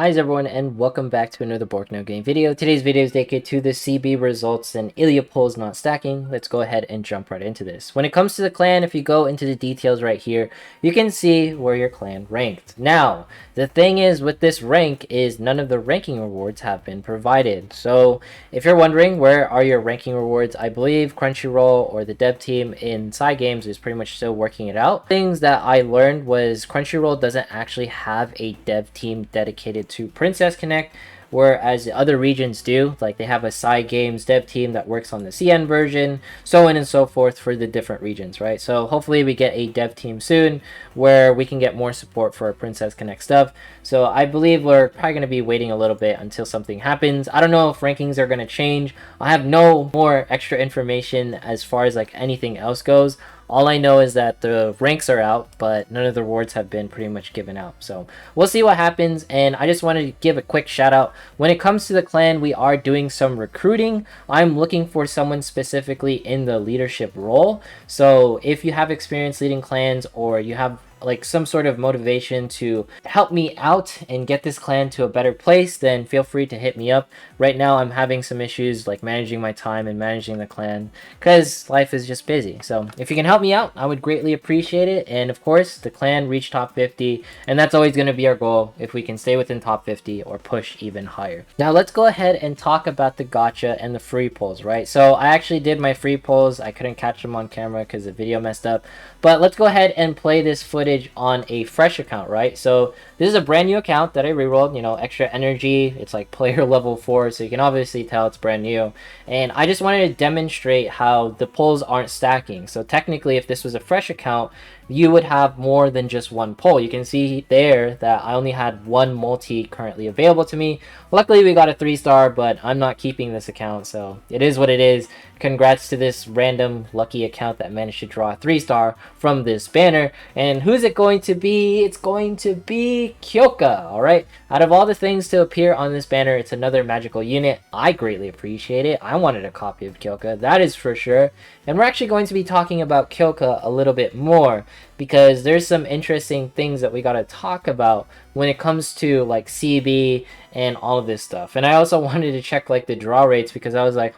Hi everyone and welcome back to another Bork No Game video. Today's video is dedicated to the CB results and Ilya pulls not stacking. Let's go ahead and jump right into this. When it comes to the clan, if you go into the details right here, you can see where your clan ranked. Now, the thing is with this rank is none of the ranking rewards have been provided. So if you're wondering where are your ranking rewards, I believe Crunchyroll or the dev team in Side Games is pretty much still working it out. Things that I learned was Crunchyroll doesn't actually have a dev team dedicated to Princess Connect, whereas the other regions do. Like they have a Side Games dev team that works on the CN version, so on and so forth for the different regions, right? So hopefully we get a dev team soon where we can get more support for our Princess Connect stuff. So I believe we're probably going to be waiting a little bit until something happens. I don't know if rankings are going to change. I have no more extra information as far as like anything else goes. All I know is that the ranks are out, but none of the rewards have been pretty much given out. So we'll see what happens. And I just wanted to give a quick shout out. When it comes to the clan, we are doing some recruiting. I'm looking for someone specifically in the leadership role. So if you have experience leading clans or you have like some sort of motivation to help me out and get this clan to a better place, then feel free to hit me up. Right now I'm having some issues like managing my time and managing the clan because life is just busy. So if you can help me out, I would greatly appreciate it. And of course the clan reach top 50, and that's always going to be our goal if we can stay within top 50 or push even higher. Now let's go ahead and talk about the gacha and the free polls, right? So I actually did my free polls. I couldn't catch them on camera because the video messed up, but let's go ahead and play this footage on a fresh account, right? So this is a brand new account that I rerolled, you know, extra energy. It's like player level 4, so you can obviously tell it's brand new. And I just wanted to demonstrate how the polls aren't stacking. So technically, if this was a fresh account, you would have more than just one poll. You can see there that I only had one multi currently available to me. Luckily, we got a 3-star, but I'm not keeping this account, so it is what it is. Congrats to this random lucky account that managed to draw a 3-star from this banner. And who's it going to be? It's going to be Kyoka, alright? Out of all the things to appear on this banner, it's another magical unit. I greatly appreciate it. I wanted a copy of Kyoka, that is for sure. And we're actually going to be talking about Kyoka a little bit more, because there's some interesting things that we got to talk about when it comes to like CB and all of this stuff. And I also wanted to check like the draw rates, because I was like,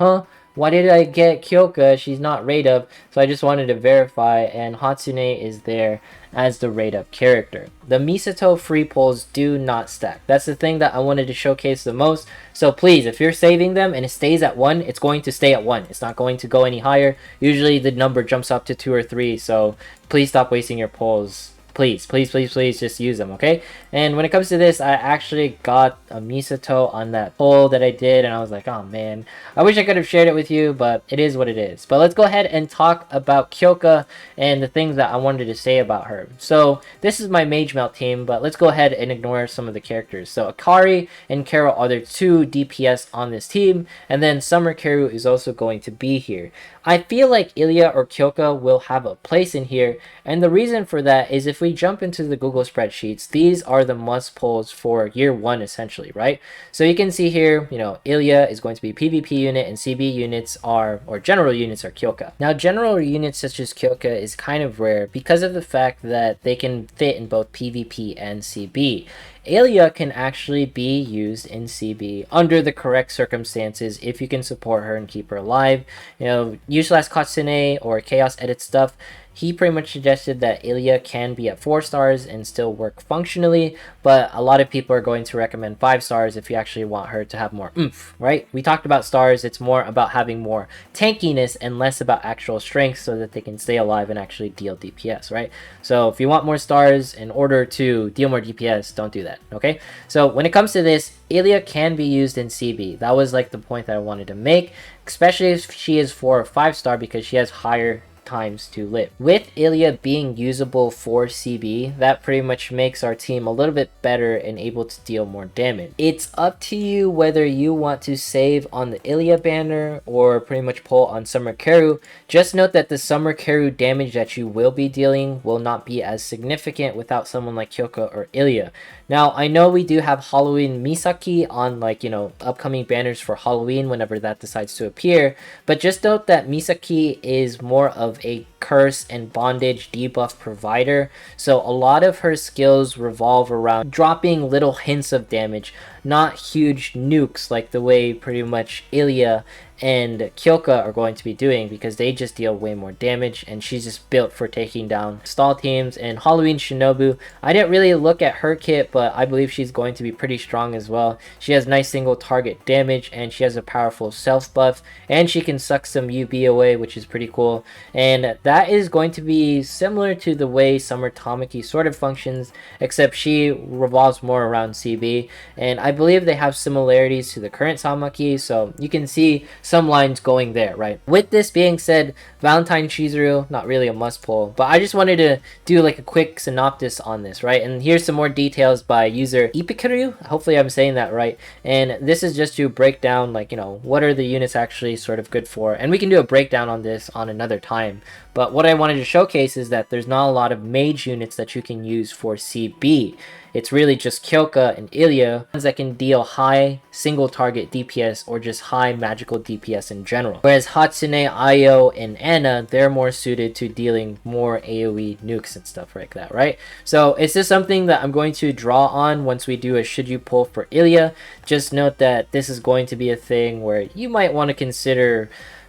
why did I get Kyoka? She's not rate up. So I just wanted to verify, and Hatsune is there as the rate up character. The Misato free polls do not stack. That's the thing that I wanted to showcase the most. So please, if you're saving them and it stays at 1, it's going to stay at 1. It's not going to go any higher. Usually the number jumps up to 2 or 3. So please stop wasting your polls. Please, please, please, please just use them, okay? And when it comes to this, I actually got a Misato on that poll that I did, and I was like, oh man, I wish I could have shared it with you, but it is what it is. But let's go ahead and talk about Kyoka and the things that I wanted to say about her. So this is my Mage Melt team, but let's go ahead and ignore some of the characters. So Akari and Carol are the 2 DPS on this team, and then Summer Karu is also going to be here. I feel like Ilya or Kyoka will have a place in here, and the reason for that is if we jump into the Google spreadsheets, these are the must polls for year 1 essentially, right? So you can see here, you know, Ilya is going to be PvP unit and CB units are, or general units are Kyoka. Now general units such as Kyoka is kind of rare because of the fact that they can fit in both PvP and CB. Ilya can actually be used in CB under the correct circumstances if you can support her and keep her alive. You know, Useless Katsune or Chaos Edit stuff, he pretty much suggested that Ilya can be at 4 stars and still work functionally, but a lot of people are going to recommend 5 stars if you actually want her to have more oomph, right? We talked about stars, it's more about having more tankiness and less about actual strength so that they can stay alive and actually deal DPS, right? So if you want more stars in order to deal more DPS, don't do that, okay? So when it comes to this, Ilya can be used in CB. That was like the point that I wanted to make, especially if she is 4 or 5 star because she has higher times to live. With Ilya being usable for CB, that pretty much makes our team a little bit better and able to deal more damage. It's up to you whether you want to save on the Ilya banner or pretty much pull on Summer Karu. Just note that the Summer Karu damage that you will be dealing will not be as significant without someone like Kyoka or Ilya. Now, I know we do have Halloween Misaki on, like, you know, upcoming banners for Halloween whenever that decides to appear, but just note that Misaki is more of a curse and bondage debuff provider, so a lot of her skills revolve around dropping little hints of damage, not huge nukes like the way pretty much Ilya and Kyoka are going to be doing, because they just deal way more damage, and she's just built for taking down stall teams. And Halloween Shinobu, I didn't really look at her kit, but I believe she's going to be pretty strong as well. She has nice single target damage, and she has a powerful self buff, and she can suck some UB away, which is pretty cool. And that is going to be similar to the way Summer Tamaki sort of functions, except she revolves more around CB, and I believe they have similarities to the current Tamaki, so you can see some lines going there, right? With this being said, Valentine Chizuru, not really a must pull, but I just wanted to do like a quick synopsis on this, right? And here's some more details by user Ipikaru, hopefully I'm saying that right, and this is just to break down, like, you know, what are the units actually sort of good for, and we can do a breakdown on this on another time. But what I wanted to showcase is that there's not a lot of mage units that you can use for CB. It's really just Kyoka and Ilya, ones that can deal high single target DPS or just high magical DPS in general. Whereas Hatsune, Ayo, and Anna, they're more suited to dealing more AoE nukes and stuff like that, right? So it's just something that I'm going to draw on once we do a should you pull for Ilya. Just note that this is going to be a thing where you might want to consider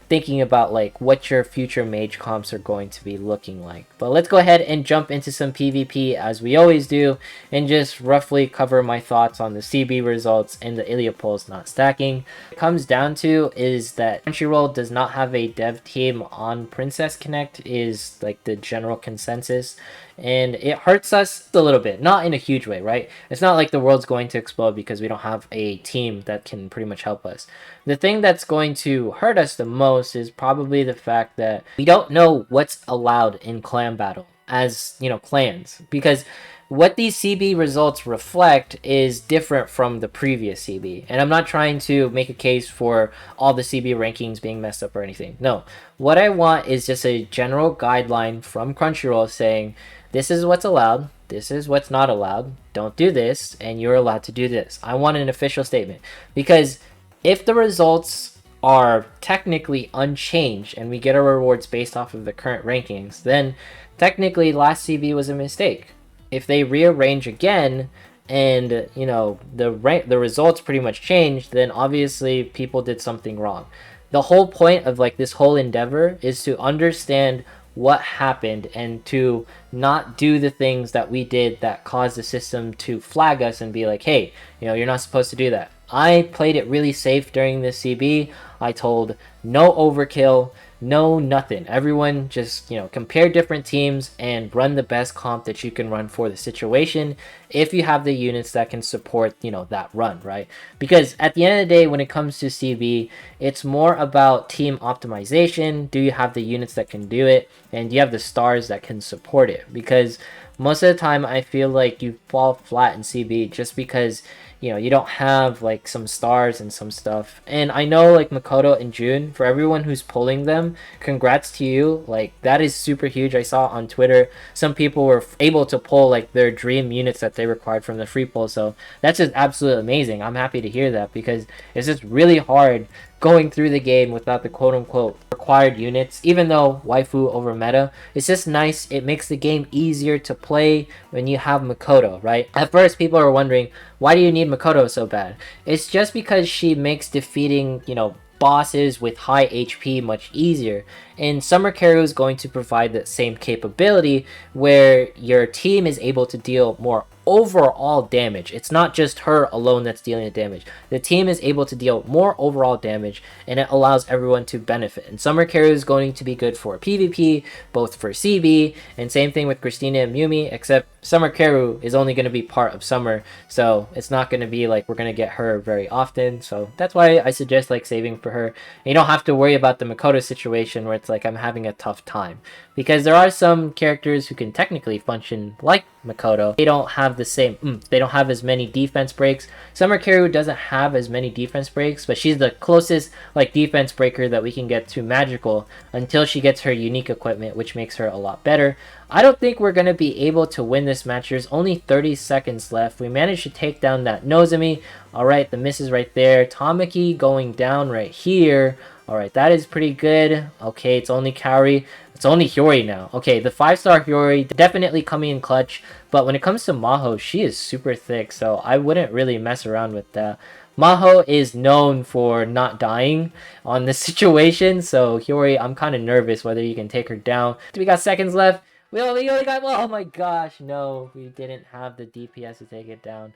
thinking about like what your future mage comps are going to be looking like. But let's go ahead and jump into some PvP as we always do, and just roughly cover my thoughts on the CB results and the Ilya pulls not stacking. What it comes down to is that Crunchyroll does not have a dev team on Princess Connect is like the general consensus, and it hurts us a little bit, not in a huge way, right? It's not like the world's going to explode because we don't have a team that can pretty much help us. The thing that's going to hurt us the most is probably the fact that we don't know what's allowed in clan battle as, you know, clans, because what these CB results reflect is different from the previous CB. And I'm not trying to make a case for all the CB rankings being messed up or anything. No, what I want is just a general guideline from Crunchyroll saying, this is what's allowed, this is what's not allowed, don't do this, and you're allowed to do this. I want an official statement, because if the results are technically unchanged and we get our rewards based off of the current rankings, then technically last CB was a mistake. If they rearrange again and, you know, the results pretty much changed, then obviously people did something wrong. The whole point of like this whole endeavor is to understand what happened and to not do the things that we did that caused the system to flag us and be like, hey, you know, you're not supposed to do that. I played it really safe during this CB. I told no overkill, no nothing. Everyone just, you know, compare different teams and run the best comp that you can run for the situation if you have the units that can support, you know, that run, right? Because at the end of the day, when it comes to CB, it's more about team optimization. Do you have the units that can do it? And do you have the stars that can support it? Because most of the time I feel like you fall flat in CB just because, you know, you don't have like some stars and some stuff. And I know like Makoto and June, for everyone who's pulling them, congrats to you. Like that is super huge. I saw on Twitter some people were able to pull like their dream units that they required from the free pull, so that's just absolutely amazing. I'm happy to hear that, because it's just really hard going through the game without the quote-unquote required units. Even though waifu over meta, it's just nice. It makes the game easier to play when you have Makoto, right? At first people are wondering, why do you need Makoto so bad? It's just because she makes defeating, you know, bosses with high HP much easier, and Summer Carry is going to provide that same capability where your team is able to deal more overall damage. It's not just her alone that's dealing the damage. The team is able to deal more overall damage, and it allows everyone to benefit. And Summer Carry is going to be good for PvP, both for CB, and same thing with Christina and Mumi, except Summer Carry is only going to be part of Summer, so it's not going to be like we're going to get her very often. So that's why I suggest like saving for her. And you don't have to worry about the Makoto situation where it's like I'm having a tough time, because there are some characters who can technically function like Makoto. They don't have the same, they don't have as many defense breaks. Summer Carry doesn't have as many defense breaks, but she's the closest like defense breaker that we can get to magical until she gets her unique equipment, which makes her a lot better. I don't think we're going to be able to win this match. There's only 30 seconds left. We managed to take down that Nozomi. Alright, the misses right there. Tamaki going down right here. Alright, that is pretty good. Okay, it's only Kaori. It's only Hiyori now. Okay, the 5-star Hiyori definitely coming in clutch. But when it comes to Maho, she is super thick. So I wouldn't really mess around with that. Maho is known for not dying on this situation. So Hiyori, I'm kind of nervous whether you can take her down. We got seconds left. We only got, oh my gosh, no, we didn't have the DPS to take it down.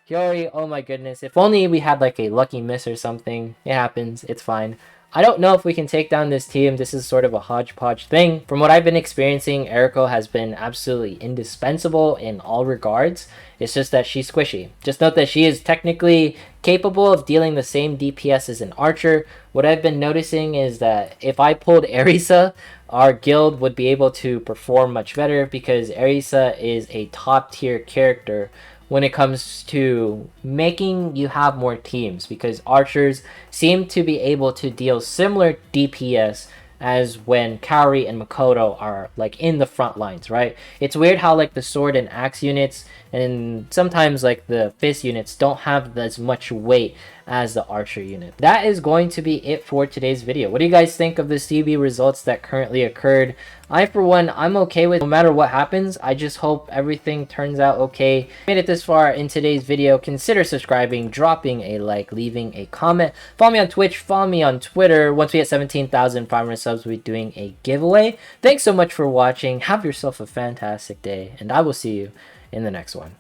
Hiyori, oh my goodness, if only we had like a lucky miss or something. It happens, it's fine. I don't know if we can take down this team. This is sort of a hodgepodge thing. From what I've been experiencing, Eriko has been absolutely indispensable in all regards. It's just that she's squishy. Just note that she is technically capable of dealing the same DPS as an archer. What I've been noticing is that if I pulled Erisa, our guild would be able to perform much better because Erisa is a top tier character when it comes to making you have more teams, because archers seem to be able to deal similar DPS as when Kaori and Makoto are like in the front lines, right? It's weird how like the sword and axe units and sometimes like the fist units don't have as much weight as the archer unit. That is going to be it for today's video. What do you guys think of the CB results that currently occurred? I, for one, I'm okay with no matter what happens. I just hope everything turns out okay. If you made it this far in today's video, consider subscribing, dropping a like, leaving a comment. Follow me on Twitch, follow me on Twitter. Once we hit 17,500 subs, we'll be doing a giveaway. Thanks so much for watching. Have yourself a fantastic day, and I will see you in the next one.